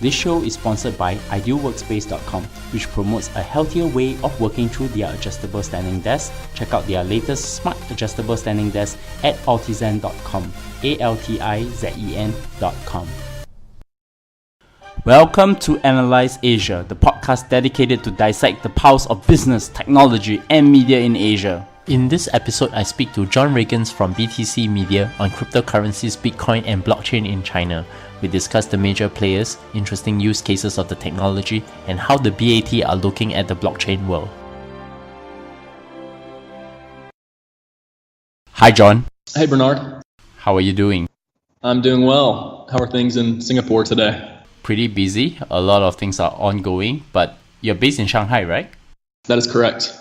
This show is sponsored by idealworkspace.com, which promotes a healthier way of working through their adjustable standing desk. Check out their latest smart adjustable standing desk at altizen.com, ALTIZEN.com. Welcome to Analyze Asia, the podcast dedicated to dissect the pulse of business, technology, and media in Asia. In this episode, I speak to John Riggins from BTC Media on cryptocurrencies, Bitcoin, and blockchain in China. We discuss the major players, interesting use cases of the technology, and how the BAT are looking at the blockchain world. Hi, John. Hey, Bernard. How are you doing? I'm doing well. How are things in Singapore today? Pretty busy. A lot of things are ongoing, but you're based in Shanghai, right? That is correct.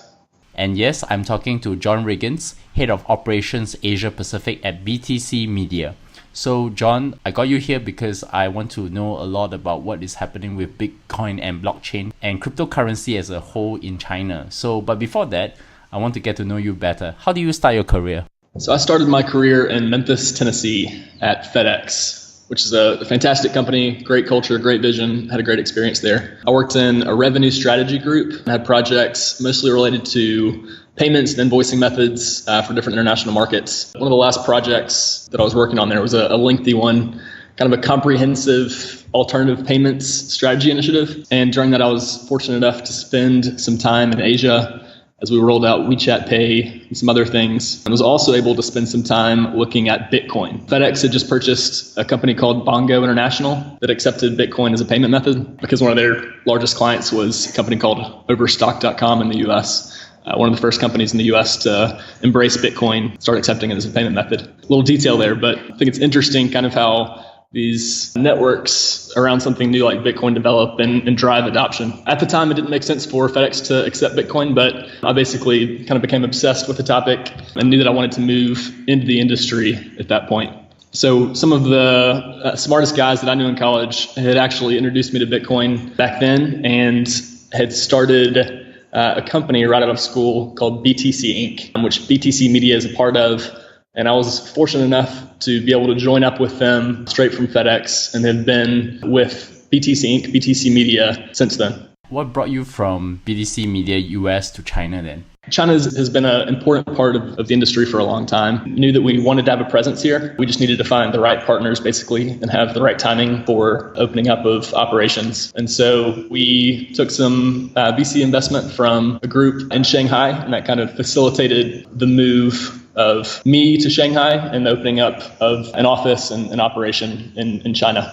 And yes, I'm talking to John Riggins, Head of Operations Asia Pacific at BTC Media. So John, I got you here because I want to know a lot about what is happening with Bitcoin and blockchain and cryptocurrency as a whole in China. But before that, I want to get to know you better. How did you start your career? So I started my career in Memphis, Tennessee at FedEx, which is a fantastic company, great culture, great vision, had a great experience there. I worked in a revenue strategy group and had projects mostly related to payments and invoicing methods for different international markets. One of the last projects that I was working on there was a lengthy one, kind of a comprehensive alternative payments strategy initiative. And during that, I was fortunate enough to spend some time in Asia as we rolled out WeChat Pay and some other things. I was also able to spend some time looking at Bitcoin. FedEx had just purchased a company called Bongo International that accepted Bitcoin as a payment method because one of their largest clients was a company called Overstock.com in the US. One of the first companies in the US to embrace Bitcoin, start accepting it as a payment method. A little detail there, but I think it's interesting kind of how these networks around something new like Bitcoin develop and drive adoption. At the time, it didn't make sense for FedEx to accept Bitcoin, but I basically kind of became obsessed with the topic and knew that I wanted to move into the industry at that point. So some of the smartest guys that I knew in college had actually introduced me to Bitcoin back then and had started a company right out of school called BTC Inc., which BTC Media is a part of. And I was fortunate enough to be able to join up with them straight from FedEx and have been with BTC Inc., BTC Media since then. What brought you from BTC Media US to China then? China has been an important part of the industry for a long time. We knew that we wanted to have a presence here. We just needed to find the right partners, basically, and have the right timing for opening up of operations. And so we took some VC investment from a group in Shanghai, and that kind of facilitated the move of me to Shanghai and the opening up of an office and an operation in China.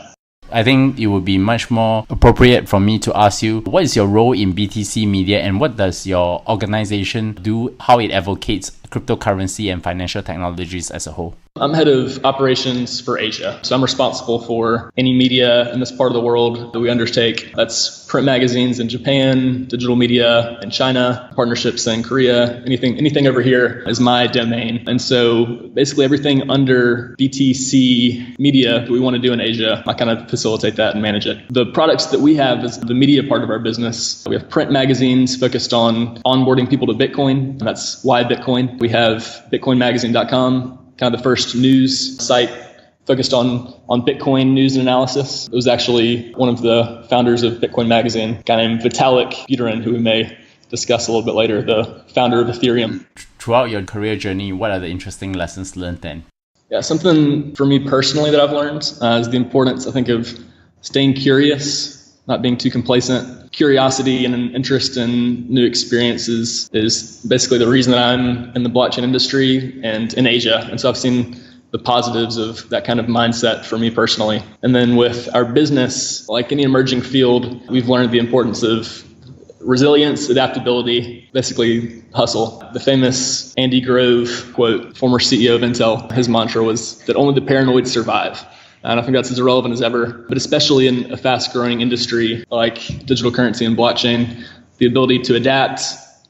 I think it would be much more appropriate for me to ask you, what is your role in BTC Media and what does your organization do, how it advocates cryptocurrency and financial technologies as a whole? I'm head of operations for Asia. So I'm responsible for any media in this part of the world that we undertake. That's print magazines in Japan, digital media in China, partnerships in Korea, anything over here is my domain. And so basically everything under BTC Media that we want to do in Asia, I kind of facilitate that and manage it. The products that we have is the media part of our business. We have print magazines focused on onboarding people to Bitcoin, and that's why Bitcoin. We have bitcoinmagazine.com, kind of the first news site focused on Bitcoin news and analysis. It was actually one of the founders of Bitcoin Magazine, a guy named Vitalik Buterin, who we may discuss a little bit later, the founder of Ethereum. Throughout your career journey, what are the interesting lessons learned then? Yeah, something for me personally that I've learned is the importance, I think, of staying curious, not being too complacent. Curiosity and an interest in new experiences is basically the reason that I'm in the blockchain industry and in Asia. And so I've seen the positives of that kind of mindset for me personally. And then with our business, like any emerging field, we've learned the importance of resilience, adaptability, basically hustle. The famous Andy Grove quote, former CEO of Intel, his mantra was that only the paranoid survive. And I think that's as relevant as ever, but especially in a fast-growing industry like digital currency and blockchain, the ability to adapt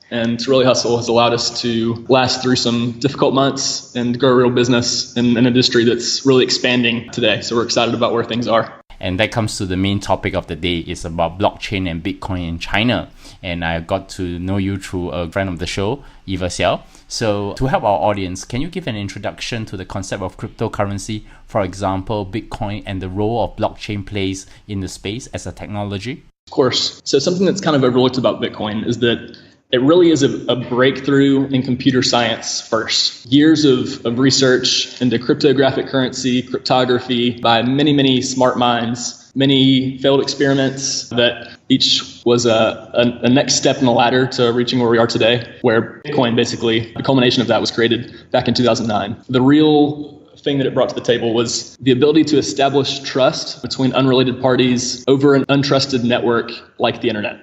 and to really hustle has allowed us to last through some difficult months and grow a real business in an industry that's really expanding today. So we're excited about where things are. And that comes to the main topic of the day. It's about blockchain and Bitcoin in China. And I got to know you through a friend of the show, Eva Xiao. So to help our audience, can you give an introduction to the concept of cryptocurrency, for example, Bitcoin, and the role of blockchain plays in the space as a technology? Of course. So something that's kind of overlooked about Bitcoin is that it really is a breakthrough in computer science first. Years of research into cryptographic currency, cryptography by many, many smart minds, many failed experiments that each was a next step in the ladder to reaching where we are today, where Bitcoin, basically, the culmination of that was created back in 2009. The real thing that it brought to the table was the ability to establish trust between unrelated parties over an untrusted network like the internet.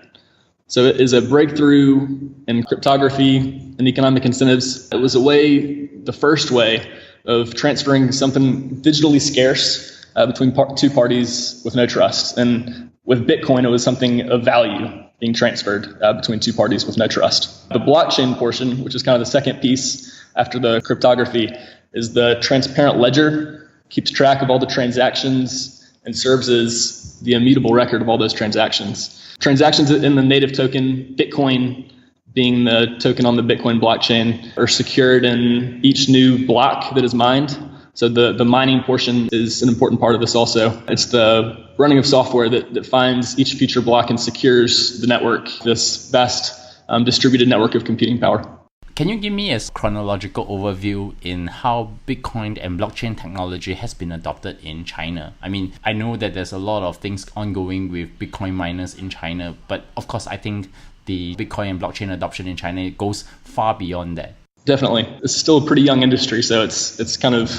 So it is a breakthrough in cryptography and economic incentives. It was the first way of transferring something digitally scarce between two parties with no trust. And with Bitcoin, it was something of value being transferred between two parties with no trust. The blockchain portion, which is kind of the second piece after the cryptography, is the transparent ledger, keeps track of all the transactions and serves as the immutable record of all those transactions. Transactions in the native token, Bitcoin being the token on the Bitcoin blockchain, are secured in each new block that is mined. So the mining portion is an important part of this also. It's the running of software that finds each future block and secures the network, this vast distributed network of computing power. Can you give me a chronological overview in how Bitcoin and blockchain technology has been adopted in China? I mean, I know that there's a lot of things ongoing with Bitcoin miners in China, but of course, I think the Bitcoin and blockchain adoption in China goes far beyond that. Definitely. It's still a pretty young industry, so it's kind of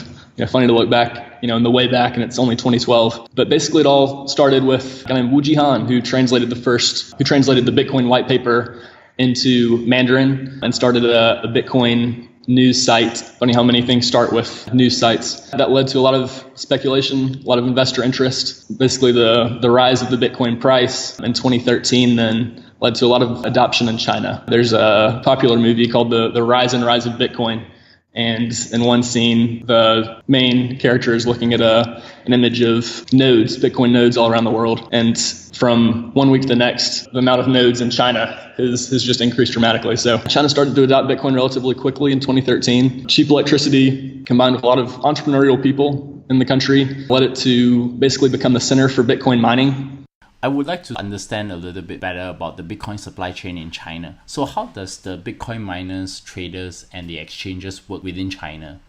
funny to look back, in the way back, and it's only 2012. But basically, it all started with a guy named Wu Jihan, who translated the Bitcoin white paper into Mandarin and started a Bitcoin news site. Funny how many things start with news sites. That led to a lot of speculation, a lot of investor interest. Basically, the rise of the Bitcoin price in 2013 then led to a lot of adoption in China. There's a popular movie called The Rise and Rise of Bitcoin. And in one scene, the main character is looking at an image of nodes, Bitcoin nodes all around the world. And from one week to the next, the amount of nodes in China has just increased dramatically. So China started to adopt Bitcoin relatively quickly in 2013. Cheap electricity combined with a lot of entrepreneurial people in the country led it to basically become the center for Bitcoin mining. I would like to understand a little bit better about the Bitcoin supply chain in China. So how does the Bitcoin miners, traders, and the exchanges work within China?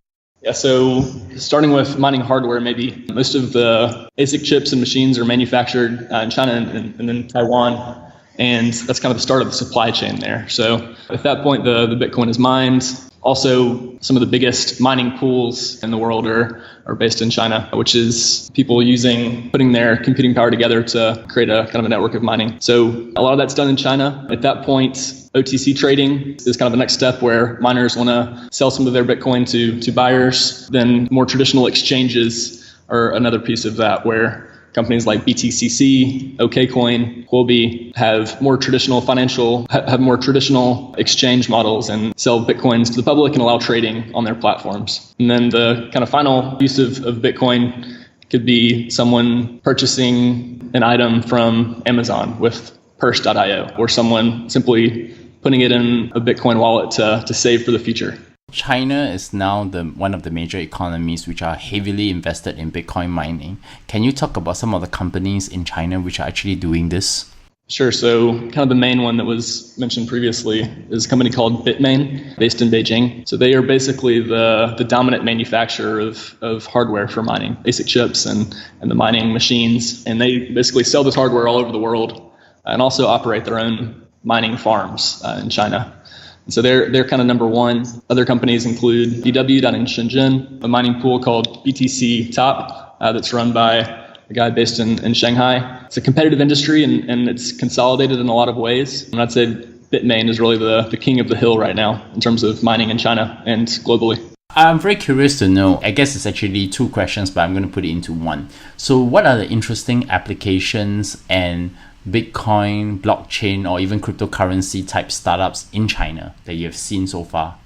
Yeah, so starting with mining hardware, maybe most of the ASIC chips and machines are manufactured in China and then Taiwan. And that's kind of the start of the supply chain there. So at that point, the Bitcoin is mined. Also, some of the biggest mining pools in the world are based in China, which is people putting their computing power together to create a kind of a network of mining. So a lot of that's done in China. At that point, OTC trading is kind of the next step where miners want to sell some of their Bitcoin to buyers. Then more traditional exchanges are another piece of that, where companies like BTCC, OKCoin, Huobi have more traditional exchange models and sell Bitcoins to the public and allow trading on their platforms. And then the kind of final use of Bitcoin could be someone purchasing an item from Amazon with Purse.io, or someone simply putting it in a Bitcoin wallet to save for the future. China is now one of the major economies which are heavily invested in Bitcoin mining. Can you talk about some of the companies in China which are actually doing this? Sure. So kind of the main one that was mentioned previously is a company called Bitmain, based in Beijing. So they are basically the dominant manufacturer of hardware for mining, ASIC chips and the mining machines. And they basically sell this hardware all over the world and also operate their own mining farms in China. So they're kind of number one. Other companies include BW down in Shenzhen, a mining pool called BTC Top that's run by a guy based in Shanghai. It's a competitive industry and it's consolidated in a lot of ways. And I'd say Bitmain is really the king of the hill right now in terms of mining in China and globally. I'm very curious to know, I guess it's actually two questions, but I'm going to put it into one. So what are the interesting applications and Bitcoin, blockchain, or even cryptocurrency type startups in China that you have seen so far?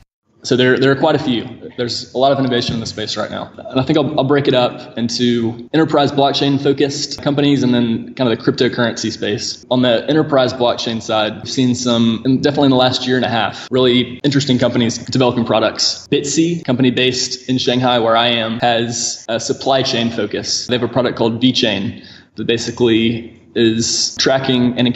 So there are quite a few. There's a lot of innovation in the space right now. And I think I'll break it up into enterprise blockchain focused companies and then kind of the cryptocurrency space. On the enterprise blockchain side, we've seen some, and definitely in the last year and a half, really interesting companies developing products. Bitsy, company based in Shanghai where I am, has a supply chain focus. They have a product called VeChain that basically is tracking and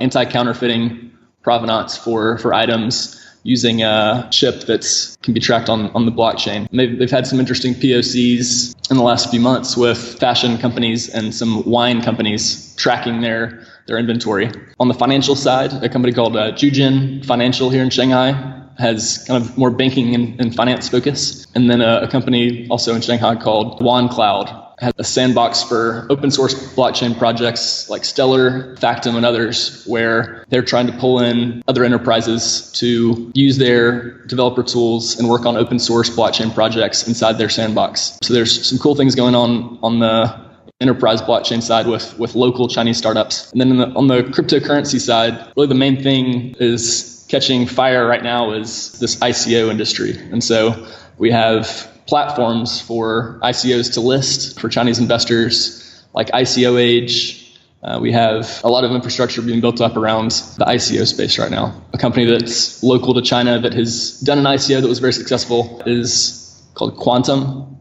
anti-counterfeiting provenance for items using a chip that can be tracked on the blockchain. And they've had some interesting POCs in the last few months with fashion companies and some wine companies tracking their inventory. On the financial side, a company called Jujin Financial here in Shanghai has kind of more banking and finance focus. And then a company also in Shanghai called OneCloud has a sandbox for open source blockchain projects like Stellar, Factom, and others, where they're trying to pull in other enterprises to use their developer tools and work on open source blockchain projects inside their sandbox. So there's some cool things going on the enterprise blockchain side with local Chinese startups. And then on the cryptocurrency side, really the main thing is catching fire right now is this ICO industry. And so we have platforms for ICOs to list for Chinese investors like ICO Age. We have a lot of infrastructure being built up around the ICO space right now. A company that's local to China that has done an ICO that was very successful is called Quantum.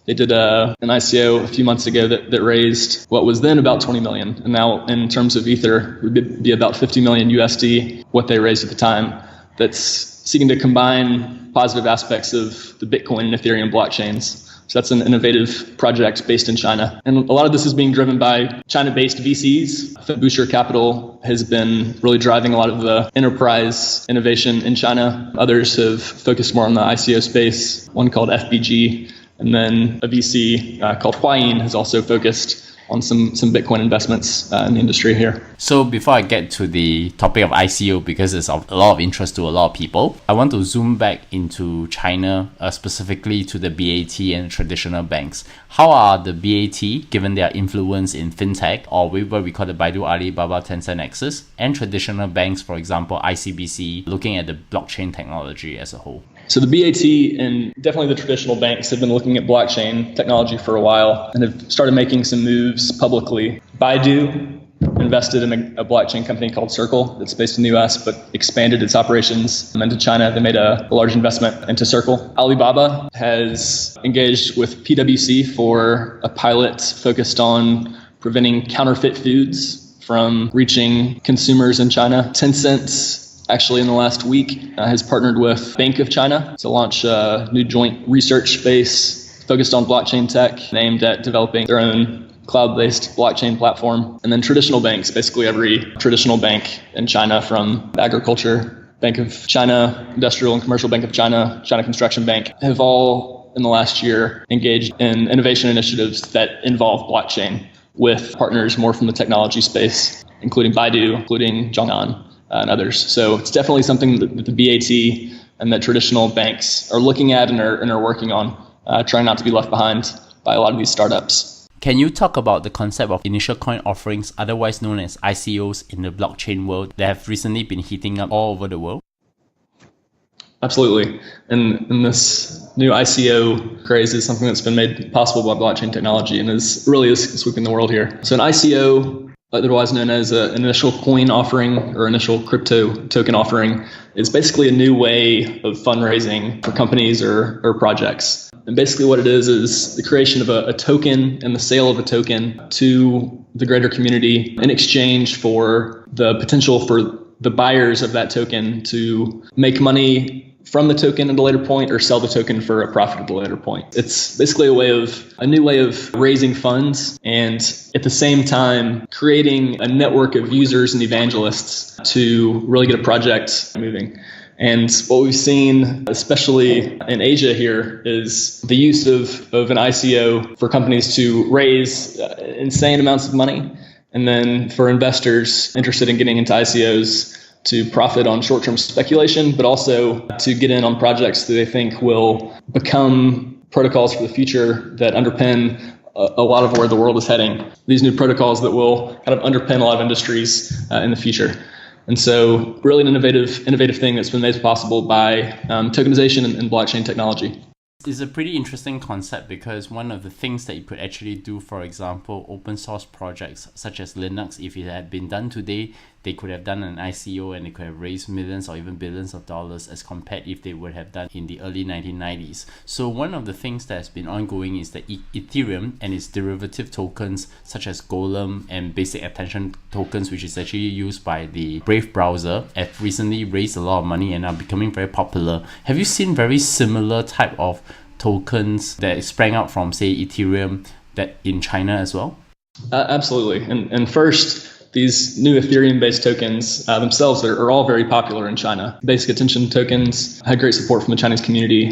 They did an ICO a few months ago that raised what was then about 20 million. And now in terms of Ether, it would be about 50 million USD, what they raised at the time. That's seeking to combine positive aspects of the Bitcoin and Ethereum blockchains. So that's an innovative project based in China. And a lot of this is being driven by China-based VCs. Booster Capital has been really driving a lot of the enterprise innovation in China. Others have focused more on the ICO space, one called FBG. And then a VC called Huayin has also focused on some Bitcoin investments in the industry here. So before I get to the topic of ICO, because it's of a lot of interest to a lot of people, I want to zoom back into China, specifically to the BAT and traditional banks. How are the BAT, given their influence in fintech, or what we call the Baidu, Alibaba, Tencent Nexus, and traditional banks, for example, ICBC, looking at the blockchain technology as a whole? So the BAT and definitely the traditional banks have been looking at blockchain technology for a while and have started making some moves publicly. Baidu invested in a blockchain company called Circle that's based in the US, but expanded its operations into China. They made a large investment into Circle. Alibaba has engaged with PwC for a pilot focused on preventing counterfeit foods from reaching consumers in China. Tencent, actually in the last week, has partnered with Bank of China to launch a new joint research base focused on blockchain tech aimed at developing their own cloud-based blockchain platform. And then traditional banks, basically every traditional bank in China, from Agriculture, Bank of China, Industrial and Commercial Bank of China, China Construction Bank, have all in the last year engaged in innovation initiatives that involve blockchain with partners more from the technology space, including Baidu, including Zhong'an, and others. So it's definitely something that the BAT and that traditional banks are looking at and are working on, trying not to be left behind by a lot of these startups. Can you talk about the concept of initial coin offerings, otherwise known as ICOs, in the blockchain world that have recently been heating up all over the world? Absolutely. And this new ICO craze is something that's been made possible by blockchain technology and is sweeping the world here. So an ICO, otherwise known as an initial coin offering or initial crypto token offering, is basically a new way of fundraising for companies or projects. And basically what it is the creation of a token and the sale of a token to the greater community in exchange for the potential for the buyers of that token to make money from the token at a later point or sell the token for a profit at a later point. It's basically a new way of raising funds and at the same time creating a network of users and evangelists to really get a project moving. And what we've seen, especially in Asia here, is the use of an ICO for companies to raise insane amounts of money, and then for investors interested in getting into ICOs to profit on short-term speculation, but also to get in on projects that they think will become protocols for the future that underpin a lot of where the world is heading. These new protocols that will kind of underpin a lot of industries in the future. And so really an innovative thing that's been made possible by tokenization and blockchain technology. It's a pretty interesting concept because one of the things that you could actually do, for example, open source projects such as Linux, if it had been done today, they could have done an ICO and they could have raised millions or even billions of dollars as compared if they would have done in the early 1990s. So one of the things that has been ongoing is that Ethereum and its derivative tokens such as Golem and basic attention tokens, which is actually used by the Brave browser, have recently raised a lot of money and are becoming very popular. Have you seen very similar type of tokens that sprang out from, say, Ethereum that in China as well? Absolutely. And first, these new Ethereum-based tokens themselves are all very popular in China. Basic attention tokens had great support from the Chinese community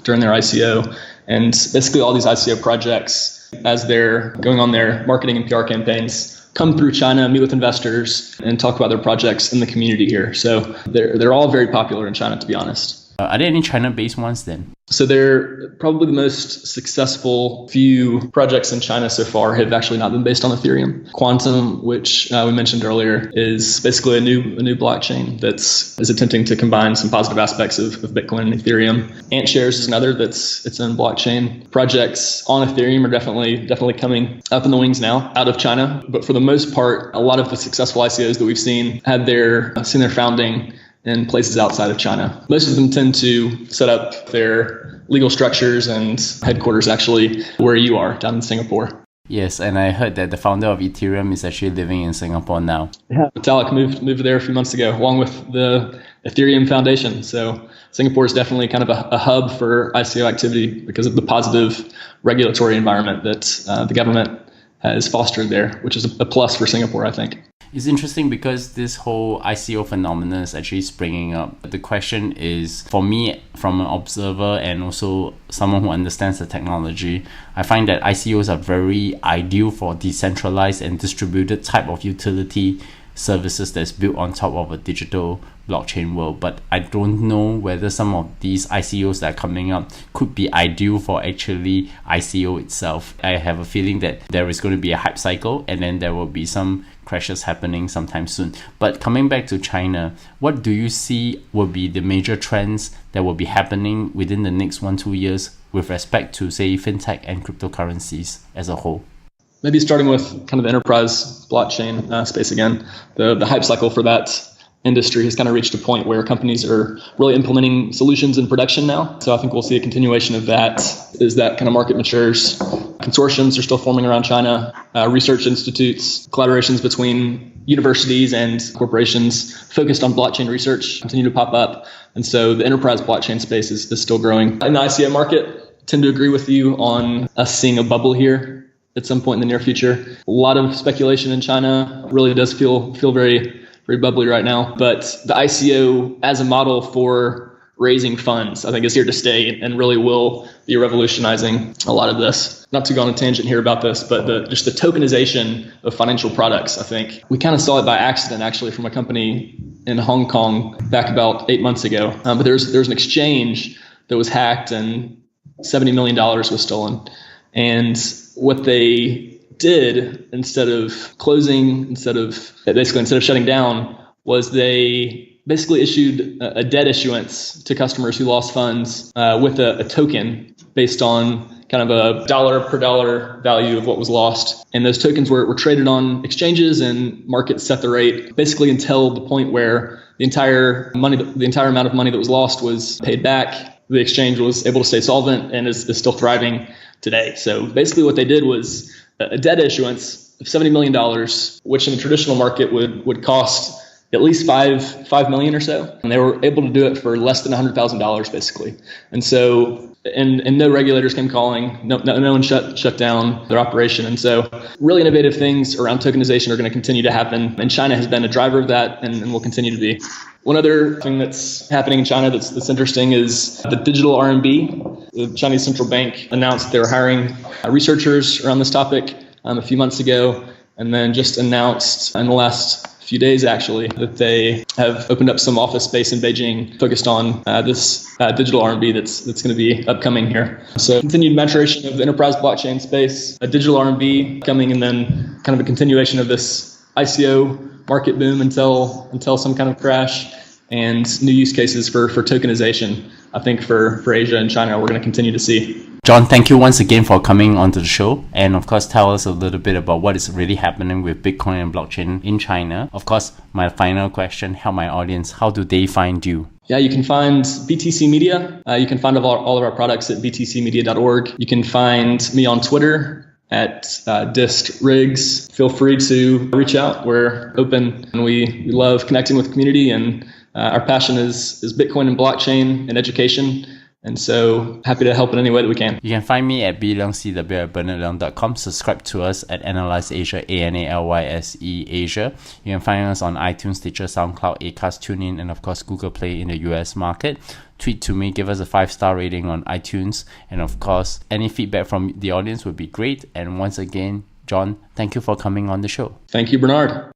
during their ICO. And basically all these ICO projects, as they're going on their marketing and PR campaigns, come through China, meet with investors, and talk about their projects in the community here. So they're all very popular in China, to be honest. Are there any China-based ones then? So they're probably the most successful few projects in China so far have actually not been based on Ethereum. Quantum, which we mentioned earlier, is basically a new blockchain is attempting to combine some positive aspects of Bitcoin and Ethereum. AntShares is another that's its own blockchain. Projects on Ethereum are definitely coming up in the wings now out of China. But for the most part, a lot of the successful ICOs that we've seen had seen their founding in places outside of China. Most of them tend to set up their legal structures and headquarters actually where you are, down in Singapore. Yes, and I heard that the founder of Ethereum is actually living in Singapore now. Yeah, Vitalik moved there a few months ago, along with the Ethereum Foundation. So Singapore is definitely kind of a hub for ICO activity because of the positive regulatory environment that the government has fostered there, which is a plus for Singapore, I think. It's interesting because this whole ICO phenomenon is actually springing up. The question is, for me, from an observer and also someone who understands the technology, I find that ICOs are very ideal for decentralized and distributed type of utility services that's built on top of a digital blockchain world. But I don't know whether some of these ICOs that are coming up could be ideal for actually ICO itself. I have a feeling that there is going to be a hype cycle and then there will be some crashes happening sometime soon. But coming back to China, what do you see will be the major trends that will be happening within the next 1-2 years with respect to, say, fintech and cryptocurrencies as a whole? Maybe starting with kind of the enterprise blockchain space again. The hype cycle for that industry has kind of reached a point where companies are really implementing solutions in production now. So I think we'll see a continuation of that as that kind of market matures. Consortiums are still forming around China. Research institutes, collaborations between universities and corporations focused on blockchain research continue to pop up. And so the enterprise blockchain space is still growing. In the ICO market, I tend to agree with you on us seeing a bubble here at some point in the near future. A lot of speculation in China. Really does feel very, very bubbly right now. But the ICO as a model for raising funds, I think, is here to stay and really will be revolutionizing a lot of this. Not to go on a tangent here about this, but just the tokenization of financial products, I think. We kind of saw it by accident, actually, from a company in Hong Kong back about 8 months ago. But there's an exchange that was hacked and $70 million was stolen. And what they did, instead of shutting down, was they basically issued a debt issuance to customers who lost funds with a token based on kind of a dollar per dollar value of what was lost. And those tokens were traded on exchanges, and markets set the rate basically until the point where the entire amount of money that was lost was paid back. The exchange was able to stay solvent and is still thriving today. So basically what they did was a debt issuance of $70 million, which in the traditional market would cost at least $5 million or so. And they were able to do it for less than $100,000 basically. And so, and no regulators came calling, no one shut down their operation. And so really innovative things around tokenization are going to continue to happen. And China has been a driver of that and will continue to be. One other thing that's happening in China that's interesting is the digital RMB. The Chinese central bank announced they were hiring researchers around this topic a few months ago, and then just announced in the last few days, actually, that they have opened up some office space in Beijing focused on this digital RMB that's going to be upcoming here. So continued maturation of the enterprise blockchain space, a digital RMB coming, and then kind of a continuation of this ICO market boom until some kind of crash, and new use cases for tokenization. I think for Asia and China, we're going to continue to see. John, thank you once again for coming onto the show, and of course tell us a little bit about what is really happening with Bitcoin and blockchain in China. Of course, my final question, help my audience, how do they find you? Yeah, you can find BTC Media. You can find all of our products at btcmedia.org. You can find me on Twitter at DistRiggs. Feel free to reach out. We're open and we love connecting with the community, and our passion is Bitcoin and blockchain and education. And so happy to help in any way that we can. You can find me at bleung@bernardleung.com. Subscribe to us at Analyze Asia, ANALYSE Asia. You can find us on iTunes, Stitcher, SoundCloud, Acast, TuneIn, and of course Google Play in the US market. Tweet to me, give us a 5-star rating on iTunes. And of course, any feedback from the audience would be great. And once again, John, thank you for coming on the show. Thank you, Bernard.